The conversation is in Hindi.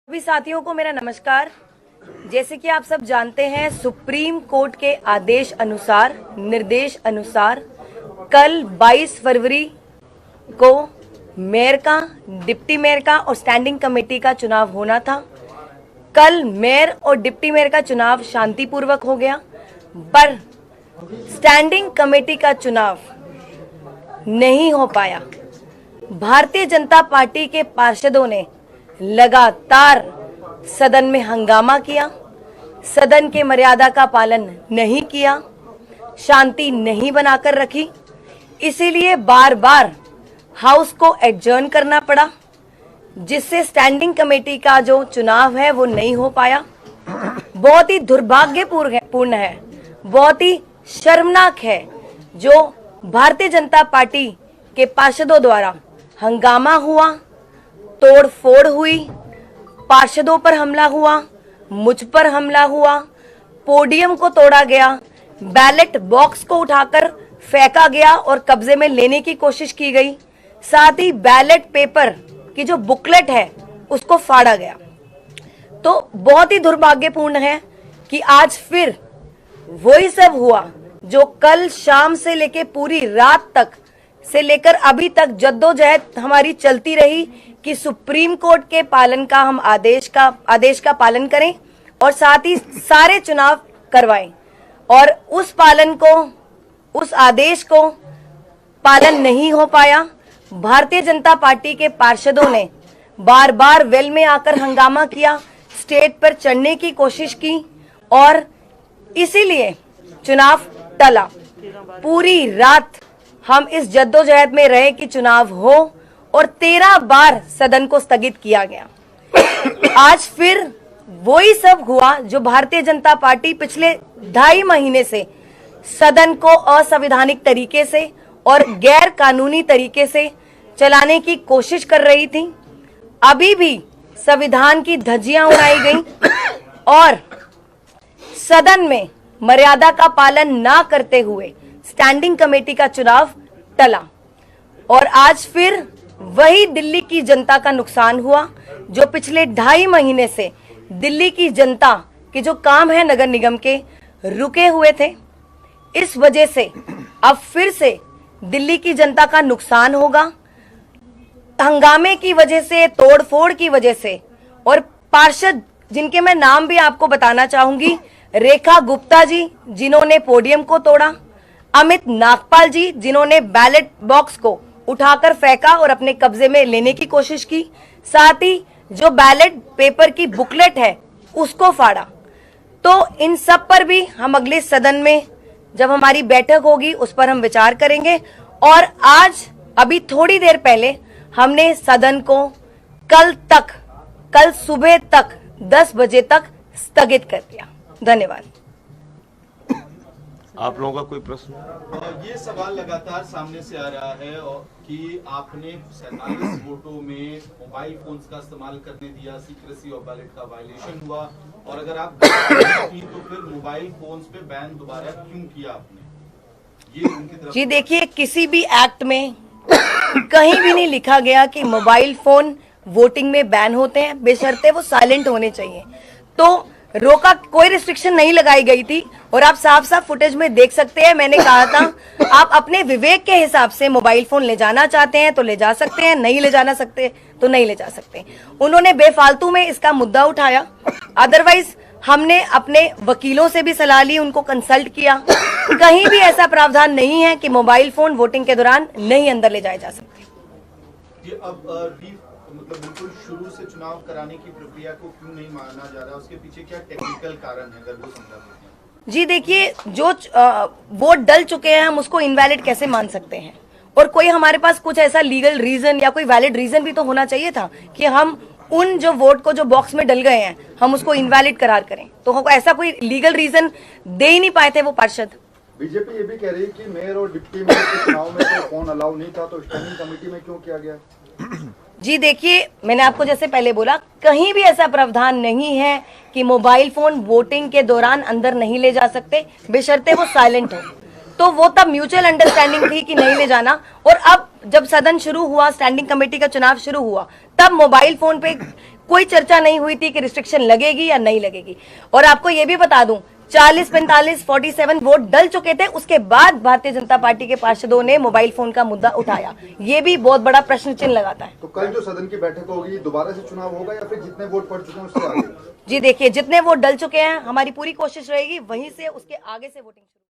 सभी साथियों को मेरा नमस्कार। जैसे कि आप सब जानते हैं, सुप्रीम कोर्ट के आदेश अनुसार, निर्देश अनुसार कल 22 फरवरी को मेयर का, डिप्टी मेयर का और स्टैंडिंग कमेटी का चुनाव होना था। कल मेयर और डिप्टी मेयर का चुनाव शांतिपूर्वक हो गया, पर स्टैंडिंग कमेटी का चुनाव नहीं हो पाया। भारतीय जनता पार्टी के पार्षदों ने लगातार सदन में हंगामा किया, सदन के मर्यादा का पालन नहीं किया, शांति नहीं बनाकर रखी। इसीलिए बार बार हाउस को एडजर्न करना पड़ा, जिससे स्टैंडिंग कमेटी का जो चुनाव है वो नहीं हो पाया। बहुत ही दुर्भाग्यपूर्ण है, बहुत ही शर्मनाक है जो भारतीय जनता पार्टी के पार्षदों द्वारा हंगामा हुआ, तोड़ फोड़ हुई, पार्षदों पर हमला हुआ, मुझ पर हमला हुआ, पोडियम को तोड़ा गया, बैलेट बॉक्स को उठाकर फेंका गया और कब्जे में लेने की कोशिश की गई। साथ ही बैलेट पेपर की जो बुकलेट है उसको फाड़ा गया। तो बहुत ही दुर्भाग्यपूर्ण है कि आज फिर वही सब हुआ जो कल शाम से लेकर पूरी रात तक से लेकर अभी तक जद्दोजहद हमारी चलती रही कि सुप्रीम कोर्ट के पालन का हम आदेश का पालन करें और साथ ही सारे चुनाव करवाएं, और उस आदेश को पालन नहीं हो पाया। भारतीय जनता पार्टी के पार्षदों ने बार बार वेल में आकर हंगामा किया, स्टेज पर चढ़ने की कोशिश की और इसीलिए चुनाव टला। पूरी रात हम इस जद्दोजहद में रहे कि चुनाव हो और 13 बार सदन को स्थगित किया गया। आज फिर वही सब हुआ जो भारतीय जनता पार्टी पिछले 2.5 महीने से सदन को असंवैधानिक तरीके से और गैर कानूनी तरीके से चलाने की कोशिश कर रही थी। अभी भी संविधान की धज्जियां उड़ाई गई और सदन में मर्यादा का पालन ना करते हुए स्टैंडिंग कमेटी का चुनाव टला और आज फिर वही दिल्ली की जनता का नुकसान हुआ जो पिछले 2.5 महीने से दिल्ली की जनता के जो काम है नगर निगम के रुके हुए थे। इस वजह से अब फिर से दिल्ली की जनता का नुकसान होगा। हंगामे की वजह से, तोड़फोड़ की वजह से, और पार्षद जिनके मैं नाम भी आपको बताना चाहूंगी, रेखा गुप्ता जी जिन्होंने पोडियम को तोड़ा, अमित नागपाल जी जिन्होंने बैलेट बॉक्स को उठाकर फेंका और अपने कब्जे में लेने की कोशिश की, साथ ही जो बैलेट पेपर की बुकलेट है उसको फाड़ा। तो इन सब पर भी हम अगले सदन में जब हमारी बैठक होगी उस पर हम विचार करेंगे। और आज अभी थोड़ी देर पहले हमने सदन को कल सुबह तक 10 बजे तक स्थगित कर दिया। धन्यवाद। आप लोगों का कोई प्रश्न? ये सवाल लगातार सामने से आ रहा है कि आपने 47 वोटों में मोबाइल फोन्स का इस्तेमाल करने दिया, सीक्रेसी और बैलेट का वायलेशन हुआ, और अगर आप की तो फिर मोबाइल फोन्स पे बैन दोबारा क्यों किया आपने? ये उनकी तरफ जी देखिए, किसी भी एक्ट में कहीं भी नहीं लिखा गया कि मोबाइल फोन वोटिंग में बैन होते हैं, बेशर्ते वो साइलेंट होने चाहिए। तो रोका, कोई रिस्ट्रिक्शन नहीं लगाई गई थी और आप साफ साफ फुटेज में देख सकते हैं। मैंने कहा था आप अपने विवेक के हिसाब से मोबाइल फोन ले जाना चाहते हैं तो ले जा सकते हैं, नहीं ले जाना सकते तो नहीं ले जा सकते। उन्होंने बेफालतू में इसका मुद्दा उठाया। अदरवाइज हमने अपने वकीलों से भी सलाह ली, उनको कंसल्ट किया। कहीं भी ऐसा प्रावधान नहीं है कि मोबाइल फोन वोटिंग के दौरान नहीं अंदर ले जाए जा सकते। ये अब मतलब बिल्कुल शुरू से चुनाव कराने की प्रक्रिया को क्यों नहीं माना जा रहा, उसके पीछे क्या टेक्निकल कारण है, अगर वो समझा सकते हैं? जी देखिए, जो वोट डल चुके हैं हम उसको इनवैलिड कैसे मान सकते हैं, और कोई हमारे पास कुछ ऐसा लीगल रीजन या कोई वैलिड रीजन भी तो होना चाहिए था कि हम उन जो वोट को जो बॉक्स में डल गए हैं हम उसको इनवैलिड करार करें। तो ऐसा कोई लीगल रीजन दे ही नहीं पाए थे वो पार्षद। बीजेपी ये भी कह रही है कि मेयर और डिप्टी मेयर के चुनाव में तो फोन अलाउ नहीं था, तो स्टैंडिंग कमेटी में क्यों किया गया? जी देखिए, मैंने आपको जैसे पहले बोला, कहीं भी ऐसा प्रावधान नहीं है कि मोबाइल फोन वोटिंग के दौरान अंदर नहीं ले जा सकते, बेशर्ते वो साइलेंट हो। तो वो तब म्यूचुअल अंडरस्टैंडिंग थी कि नहीं ले जाना। और अब जब सदन शुरू हुआ, स्टैंडिंग कमेटी का चुनाव शुरू हुआ, तब मोबाइल फोन पे कोई चर्चा नहीं हुई थी कि रिस्ट्रिक्शन लगेगी या नहीं लगेगी। और आपको ये भी बता दूं, 40, 45, 47 वोट डल चुके थे, उसके बाद भारतीय जनता पार्टी के पार्षदों ने मोबाइल फोन का मुद्दा उठाया। ये भी बहुत बड़ा प्रश्न चिन्ह लगाता है। तो कल जो सदन की बैठक होगी, दोबारा से चुनाव होगा या फिर जितने वोट पड़ चुके हैं उससे आगे? जी देखिए, जितने वोट डल चुके हैं, हमारी पूरी कोशिश रहेगी वहीं से उसके आगे से वोटिंग